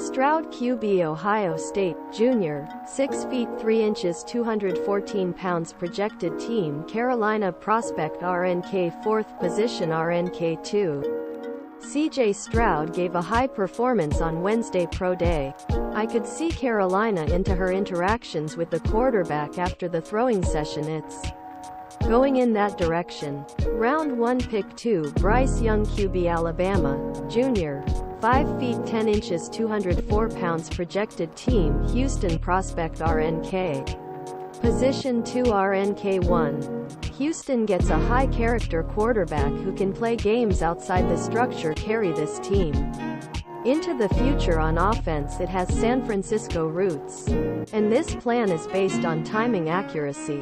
Stroud QB Ohio State, Jr., 6 feet 3 inches 214 pounds projected team Carolina Prospect RNK 4th position RNK 2. CJ Stroud gave a high performance on Wednesday Pro Day. I could see Carolina into her interactions with the quarterback after the throwing session. It's going in that direction. Round 1 Pick 2 Bryce Young QB Alabama, Jr., 5 feet 10 inches 204 pounds projected team Houston Prospect RNK. Position 2 RNK 1. Houston gets a high-character quarterback who can play games outside the structure. Carry this team into the future. On offense it has San Francisco roots, and this plan is based on timing accuracy,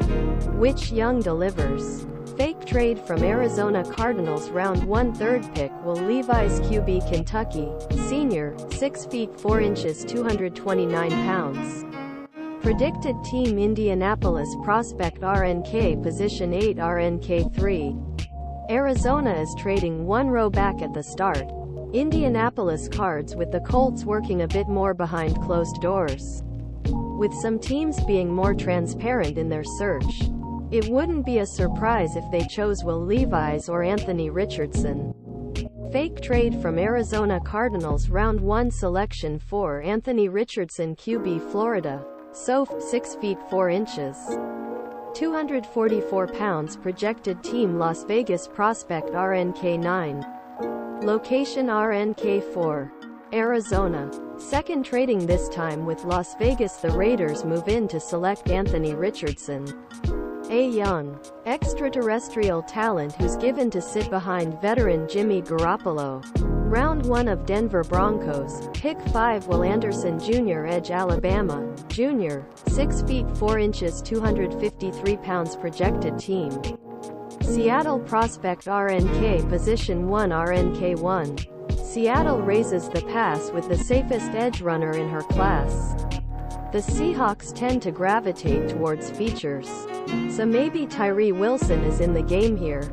which Young delivers. Fake trade from Arizona Cardinals Round 1 3rd pick Will Levis QB Kentucky, Sr., 6 feet 4 inches 229 pounds. Predicted team Indianapolis Prospect RNK Position 8 RNK 3. Arizona is trading one row back at the start. Indianapolis Cards with the Colts working a bit more behind closed doors, with some teams being more transparent in their search. It wouldn't be a surprise if they chose Will Levis or Anthony Richardson. Fake trade from Arizona Cardinals Round 1 Selection 4 Anthony Richardson QB Florida, Soph, 6 feet 4 inches 244 pounds projected team Las Vegas Prospect RNK 9. Location RNK 4. Arizona. Second trading this time with Las Vegas. The Raiders move in to select Anthony Richardson, a young, extraterrestrial talent who's given to sit behind veteran Jimmy Garoppolo. Round 1 of Denver Broncos, Pick 5 Will Anderson Jr. Edge Alabama, Jr., 6 feet 4 inches 253 pounds projected team Seattle Prospect RNK Position 1 RNK 1. Seattle raises the pass with the safest edge runner in her class. The Seahawks tend to gravitate towards features, so maybe Tyree Wilson is in the game here,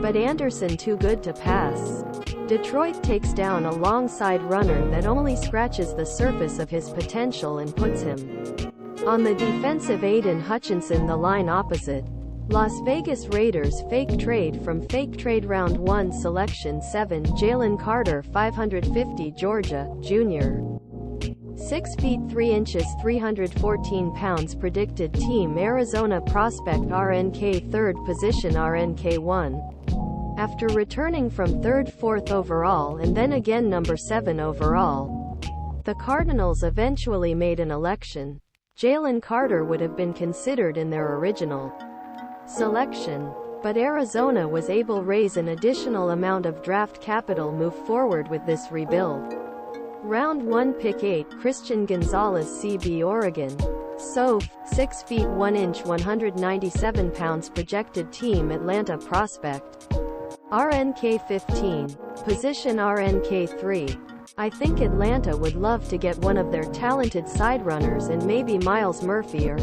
but Anderson too good to pass. Detroit takes down a long side runner that only scratches the surface of his potential and puts him on the defensive. Aidan Hutchinson the line opposite. Las Vegas Raiders fake trade from Fake Trade Round 1 Selection 7 Jalen Carter 550 Georgia, Jr., 6 feet 3 inches 314 pounds predicted team Arizona Prospect RNK 3rd position RNK 1. After returning from 3rd 4th overall and then again number 7 overall, the Cardinals eventually made an election. Jalen Carter would have been considered in their original selection, but Arizona was able to raise an additional amount of draft capital move forward with this rebuild. Round 1 Pick 8 Christian Gonzalez CB Oregon, Soph, 6 feet 1 inch 197 pounds projected team Atlanta Prospect RNK 15. Position RNK 3. I think Atlanta would love to get one of their talented side runners, and maybe Myles Murphy or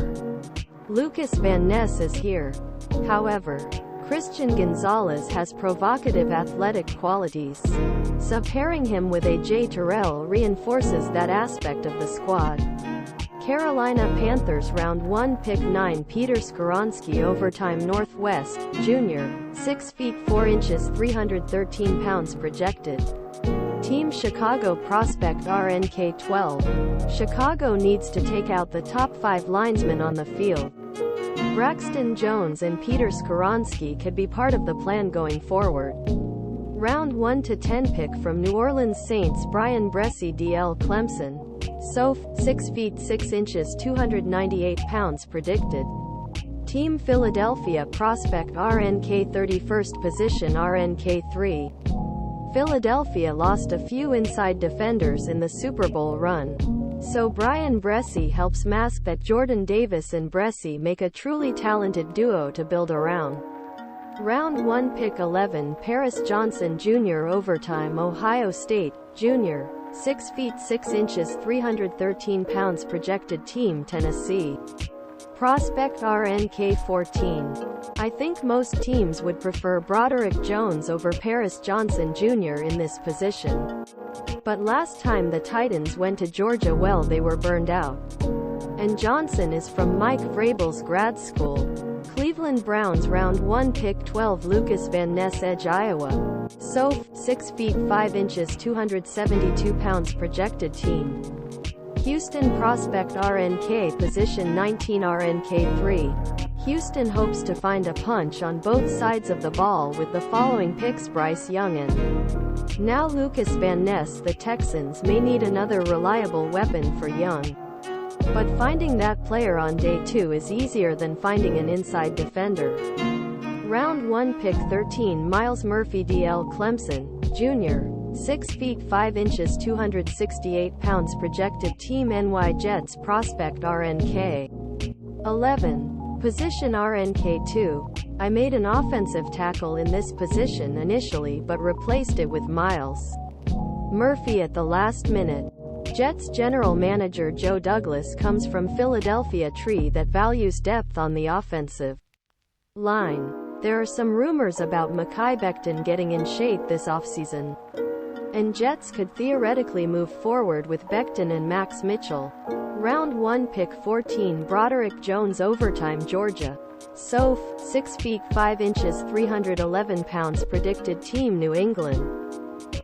Lukas Van Ness is here. However, Christian Gonzalez has provocative athletic qualities, so pairing him with A.J. Terrell reinforces that aspect of the squad. Carolina Panthers Round 1 Pick 9 Peter Skoronski Overtime Northwest, Jr., 6 feet 4 inches 313 pounds projected team Chicago Prospect RNK 12. Chicago needs to take out the top 5 linemen on the field. Braxton Jones and Peter Skoronski could be part of the plan going forward. Round 1 to 10 pick from New Orleans Saints Bryan Bresee DL Clemson, Soph, 6 feet 6 inches 298 pounds predicted team Philadelphia Prospect RNK 31st position RNK 3. Philadelphia lost a few inside defenders in the Super Bowl run, so Bryan Bresee helps mask that. Jordan Davis and Bresee make a truly talented duo to build around. Round 1 Pick 11 Paris Johnson Jr. Overtime Ohio State, Jr., 6 feet 6 inches 313 pounds projected team Tennessee Prospect RNK 14. I think most teams would prefer Broderick Jones over Paris Johnson Jr. in this position. But last time the Titans went to Georgia, well, they were burned out. And Johnson is from Mike Vrabel's grad school. Cleveland Browns Round 1 Pick 12 Lukas Van Ness Edge Iowa. Soph, 6 feet 5 inches 272 pounds Projected Team. Houston Prospect RNK Position 19 RNK 3. Houston hopes to find a punch on both sides of the ball with the following picks: Bryce Young and now Lukas Van Ness. The Texans may need another reliable weapon for Young, but finding that player on day 2 is easier than finding an inside defender. Round 1 Pick 13 Myles Murphy DL Clemson, Jr. 6 feet 5 inches 268 pounds Projected Team NY Jets Prospect RNK 11. Position RNK 2. I made an offensive tackle in this position initially but replaced it with Myles Murphy at the last minute. Jets general manager Joe Douglas comes from Philadelphia, tree that values depth on the offensive line. There are some rumors about Mekhi Becton getting in shape this offseason, and Jets could theoretically move forward with Becton and Max Mitchell. Round 1 Pick 14 Broderick Jones Overtime Georgia. Soph, 6 feet 5 inches 311 pounds Predicted Team New England.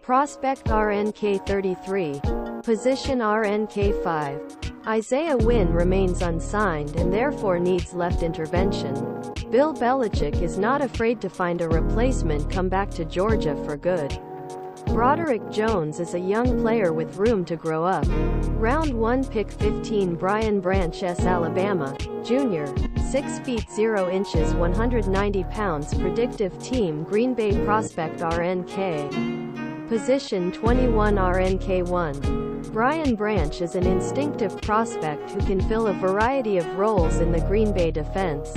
Prospect RNK 33. Position RNK 5. Isaiah Wynn remains unsigned and therefore needs left intervention. Bill Belichick is not afraid to find a replacement come back to Georgia for good. Broderick Jones is a young player with room to grow up. Round 1 Pick 15 Bryan Bresee Alabama, Jr. 6 feet 0 inches 190 pounds Predictive Team Green Bay Prospect RNK. Position 21 RNK1. Bryan Bresee is an instinctive prospect who can fill a variety of roles in the Green Bay defense.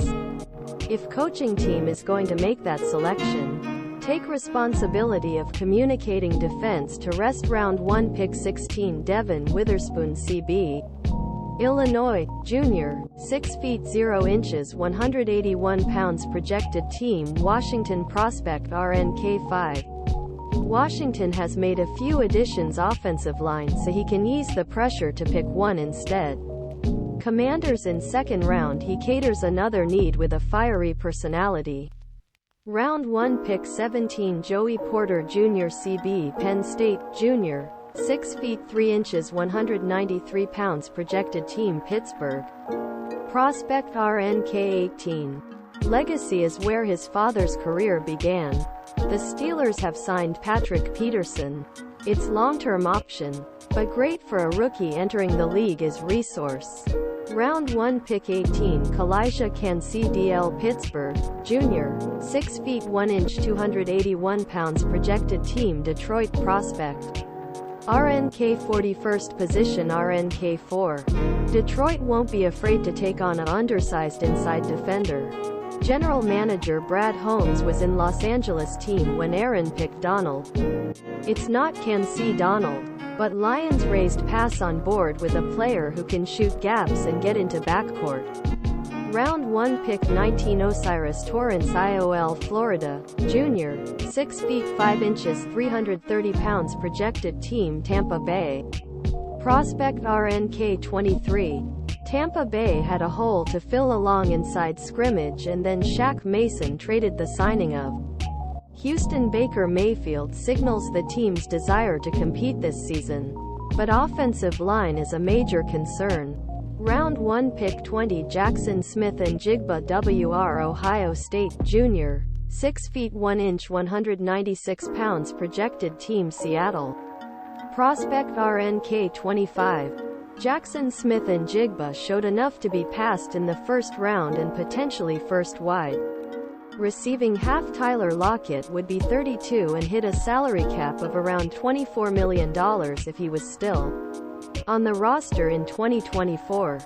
If coaching team is going to make that selection, take responsibility of communicating defense to rest. Round 1 Pick 16 Devin Witherspoon CB Illinois, Jr. 6 feet 0 inches 181 pounds Projected Team Washington Prospect RNK 5. Washington has made a few additions offensive line so he can ease the pressure to pick one instead. Commanders in second round he caters another need with a fiery personality. Round 1 Pick 17 Joey Porter Jr. CB Penn State, Jr. 6 feet 3 inches 193 pounds Projected Team Pittsburgh. Prospect RNK 18. Legacy is where his father's career began. The Steelers have signed Patrick Peterson. It's long-term option, but great for a rookie entering the league is resource. Round 1 Pick 18 Kalijah Kancey DL Pittsburgh, Jr. 6 feet 1 inch 281 pounds Projected Team Detroit Prospect RNK 41st Position RNK 4. Detroit won't be afraid to take on an undersized inside defender. General manager Brad Holmes was in Los Angeles team when Aaron picked Donald. It's not Kancey Donald, but Lions raised pass on board with a player who can shoot gaps and get into backcourt. Round 1 Pick 19 Osiris Torrance IOL Florida, Jr. 6 feet 5 inches 330 pounds Projected Team Tampa Bay. Prospect RNK 23. Tampa Bay had a hole to fill along inside scrimmage, and then Shaq Mason traded the signing of Houston. Baker Mayfield signals the team's desire to compete this season, but offensive line is a major concern. Round 1 Pick 20 Jaxon Smith-Njigba WR Ohio State, Jr. 6 feet 1 inch 196 pounds Projected Team Seattle. Prospect RNK 25. Jaxon Smith-Njigba showed enough to be passed in the first round and potentially first wide. Receiving half Tyler Lockett would be 32 and hit a salary cap of around $24 million if he was still on the roster in 2024,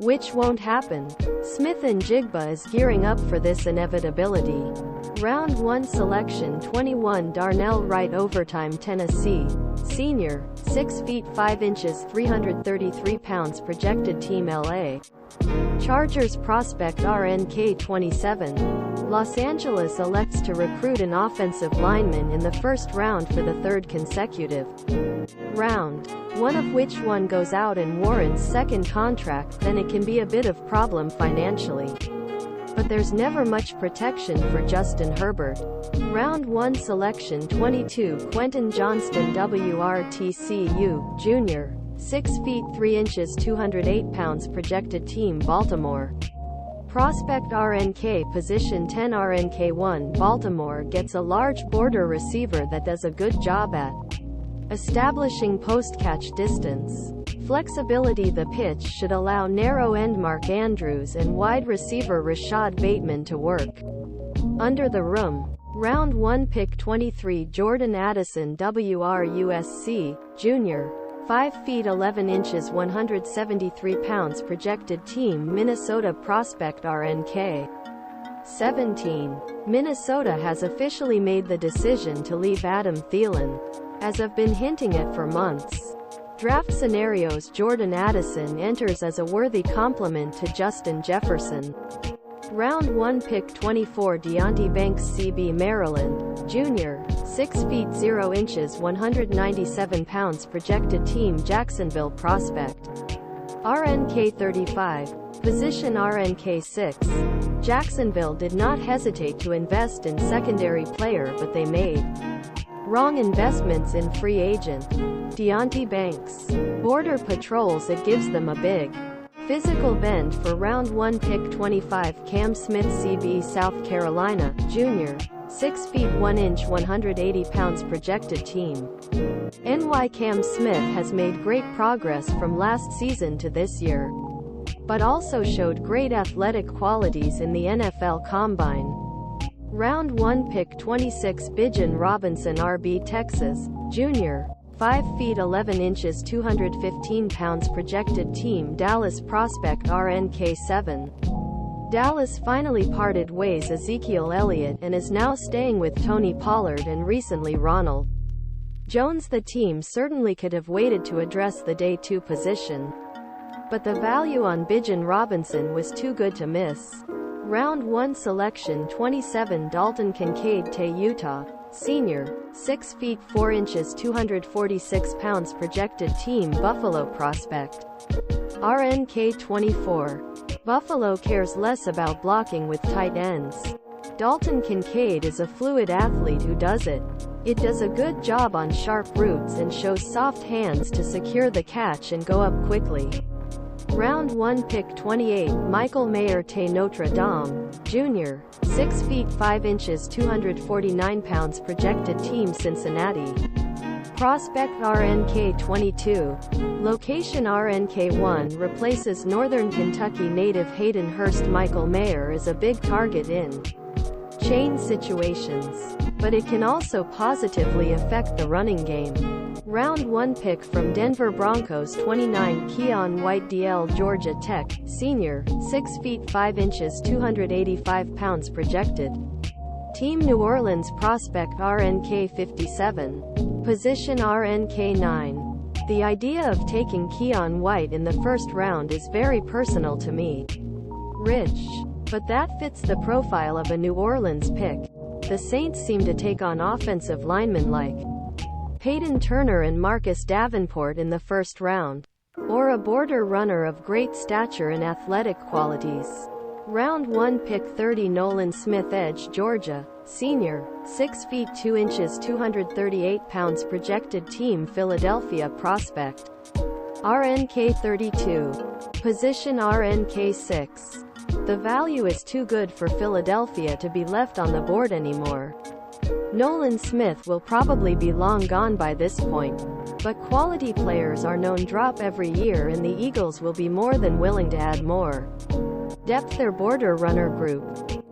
which won't happen. Smith-Njigba is gearing up for this inevitability. Round 1 Selection 21 Darnell Wright Overtime Tennessee, Senior, 6 feet 5 inches 333 pounds Projected Team LA. Chargers Prospect RNK 27. Los Angeles elects to recruit an offensive lineman in the first round for the third consecutive round. One of which one goes out and warrants second contract, then it can be a bit of problem financially. But there's never much protection for Justin Herbert. Round 1 Selection 22 Quentin Johnston WRTCU, Jr., 6 feet 3 inches 208 pounds Projected Team Baltimore. Prospect RNK Position 10 RNK1 Baltimore gets a large border receiver that does a good job at establishing post-catch distance. Flexibility. The pitch should allow narrow end Mark Andrews and wide receiver Rashad Bateman to work under the room. Round 1 Pick 23 Jordan Addison WRUSC, Jr., 5 feet 11 inches 173 pounds Projected Team Minnesota Prospect RNK 17. Minnesota has officially made the decision to leave Adam Thielen, as I've been hinting at for months. Draft scenarios Jordan Addison enters as a worthy complement to Justin Jefferson. Round 1 Pick 24 Deonte Banks CB Maryland, Jr., 6 feet 0 inches 197 pounds Projected Team Jacksonville Prospect. RNK 35. Position RNK 6. Jacksonville did not hesitate to invest in secondary player, but they made wrong investments in free agent Deonte Banks. Border patrols. It gives them a big physical bend. For Round 1 Pick 25 Cam Smith CB South Carolina, Jr., 6 feet 1 inch 180 pounds Projected Team NY. Cam Smith has made great progress from last season to this year, but also showed great athletic qualities in the NFL Combine. Round 1 Pick 26 Bijan Robinson RB Texas, Jr., 5 feet 11 inches 215 pounds Projected Team Dallas Prospect RNK 7. Dallas finally parted ways Ezekiel Elliott and is now staying with Tony Pollard and recently Ronald Jones. The team certainly could have waited to address the day 2 position, but the value on Bijan Robinson was too good to miss. Round 1 Selection 27 Dalton Kincaid Utah, Senior, 6 feet 4 inches 246 pounds Projected Team Buffalo Prospect. RNK 24. Buffalo cares less about blocking with tight ends. Dalton Kincaid is a fluid athlete who does it. It does a good job on sharp routes and shows soft hands to secure the catch and go up quickly. Round 1 Pick 28 Michael Mayer Notre Dame, Jr., 6 feet 5 inches 249 pounds Projected Team Cincinnati. Prospect RNK 22. Location RNK 1 replaces Northern Kentucky native Hayden Hurst. Michael Mayer is a big target in chain situations, but it can also positively affect the running game. Round 1 Pick from Denver Broncos 29 Keion White DL Georgia Tech, Senior, 6 feet 5 inches 285 pounds Projected Team New Orleans Prospect RNK 57. Position RNK 9. The idea of taking Keion White in the first round is very personal to me. Rich. But that fits the profile of a New Orleans pick. The Saints seem to take on offensive linemen like Peyton Turner and Marcus Davenport in the first round, or a border runner of great stature and athletic qualities. Round 1 Pick 30 Nolan Smith Edge Georgia, Senior, 6 feet 2 inches 238 pounds Projected Team Philadelphia Prospect. RNK 32. Position RNK 6. The value is too good for Philadelphia to be left on the board anymore. Nolan Smith will probably be long gone by this point, but quality players are known drop every year and the Eagles will be more than willing to add more depth their border runner group.